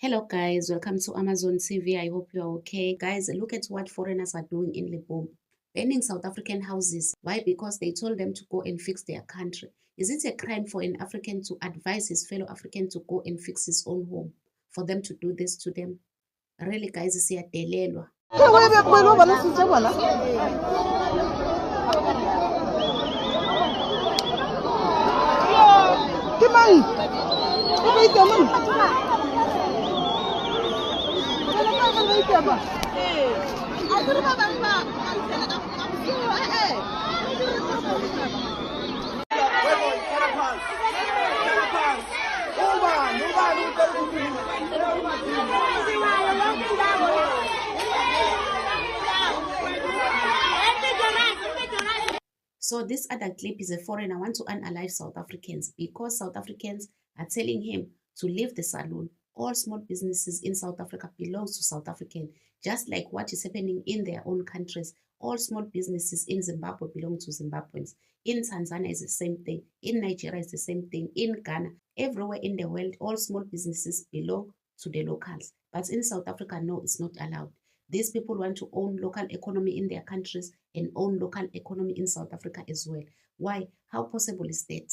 Hello guys, welcome to Amazon TV. I hope you are okay. Guys, look at what foreigners are doing in Limpopo. Burning South African houses. Why? Because they told them to go and fix their country. Is it a crime for an African to advise his fellow African to go and fix his own home? For them to do this to them? Really guys, siyadelelwa. So this other clip is a foreigner want to unalive South Africans because South Africans are telling him to leave the saloon. All small businesses in South Africa belongs to South African, just like what is happening in their own countries. All small businesses in Zimbabwe belong to Zimbabweans. In Tanzania is the same thing. In Nigeria is the same thing. In Ghana, everywhere in the world, all small businesses belong to the locals. But in South Africa, no, it's not allowed. These people want to own local economy in their countries and own local economy in South Africa as well. Why? How possible is that?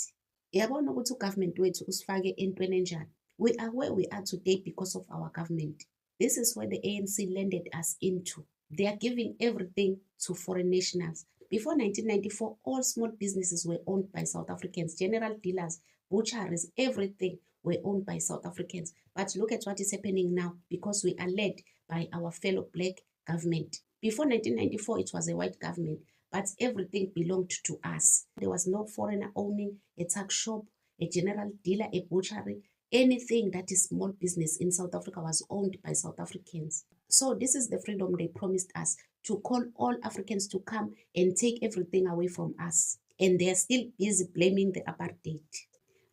Yabona ukuthi government wethu usifake entweni enjani. We are where we are today because of our government. This is where the ANC landed us into. They are giving everything to foreign nationals. Before 1994, all small businesses were owned by South Africans. General dealers, butcheries, everything were owned by South Africans. But look at what is happening now because we are led by our fellow black government. Before 1994, it was a white government, but everything belonged to us. There was no foreigner owning a tuck shop, a general dealer, a butchery. Anything that is small business in South Africa was owned by South Africans. So this is the freedom they promised us, to call all Africans to come and take everything away from us. And they are still busy blaming the apartheid.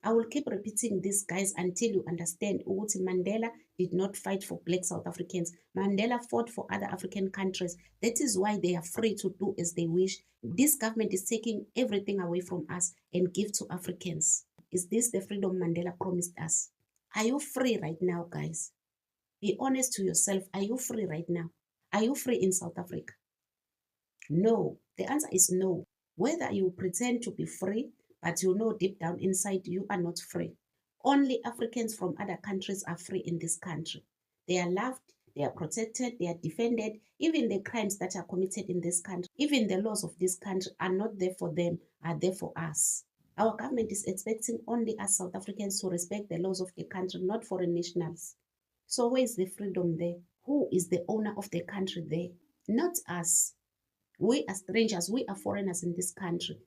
I will keep repeating this, guys, until you understand ukuthi Mandela did not fight for black South Africans. Mandela fought for other African countries. That is why they are free to do as they wish. This government is taking everything away from us and give to Africans. Is this the freedom Mandela promised us? Are you free right now, guys? Be honest to yourself. Are you free right now? Are you free in South Africa? No. The answer is no. Whether you pretend to be free, but you know deep down inside you are not free. Only Africans from other countries are free in this country. They are loved, they are protected, they are defended. Even the crimes that are committed in this country, even the laws of this country are not there for them, are there for us. Our government is expecting only us South Africans to respect the laws of the country, not foreign nationals. So where is the freedom there? Who is the owner of the country there? Not us. We are strangers, we are foreigners in this country.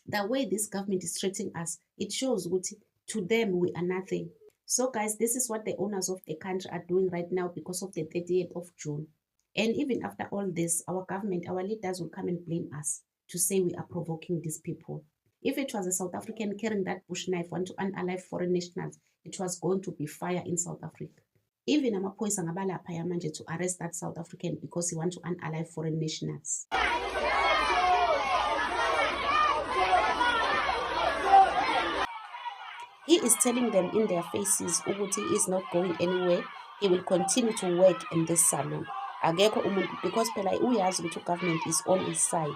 The way this government is treating us, it shows what to them we are nothing. So guys, this is what the owners of the country are doing right now because of the 30th of June. And even after all this, our government, our leaders will come and blame us to say we are provoking these people. If it was a South African carrying that bush knife want to unalive foreign nationals, it was going to be fire in South Africa. Even amaphoyisa ngabalaphaya manje to arrest that South African because he want to unalive foreign nationals. He is telling them in their faces ukuthi he is not going anywhere. He will continue to work in this salon. Akekho umuntu, because phela uyazi ukuthi government is on his side.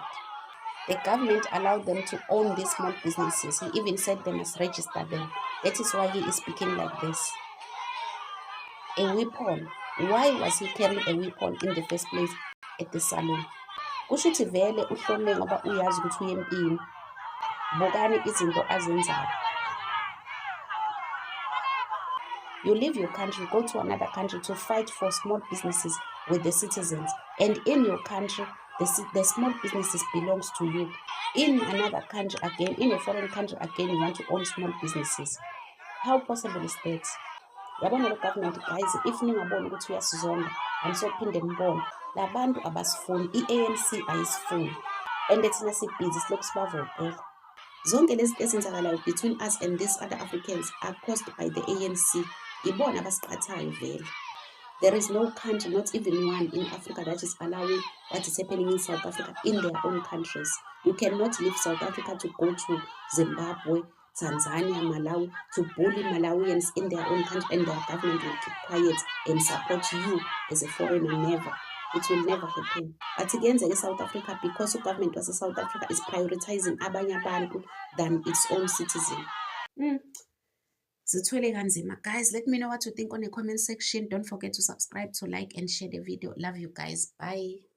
The government allowed them to own these small businesses. He even said they must register them. That is why he is speaking like this. A weapon. Why was he carrying a weapon in the first place at the salon? Kusho ukuthi vele uhlome ngoba uyazi ukuthi uyempini. Bukani izinto azenzayo. You leave your country, go to another country to fight for small businesses with the citizens. And in your country, the small businesses belongs to you. In another country again, in a foreign country again, you want to own small businesses. How possible is that? Yabona lo government, guys, if ningabona ukuthi uyasizonda, anisophinde nibone. Labantu abasifuni, i-ANC ayisifuni. And thina sibhizi silokhu sibavotela. Zonke lezi ezenzakalayo between us and these other Africans are caused by the ANC. Ibona abasiqathayo vele. There is no country, not even one in Africa, that is allowing what is happening in South Africa in their own countries. You cannot leave South Africa to go to Zimbabwe, Tanzania, Malawi, to bully Malawians in their own country, and their government will keep quiet and support you as a foreigner. Never. It will never happen. But again, South Africa, because the government was South Africa is prioritizing abanye abantu than its own citizen. Zithwele kanzima. Guys, let me know what you think on the comment section. Don't forget to subscribe, to like, and share the video. Love you guys. Bye.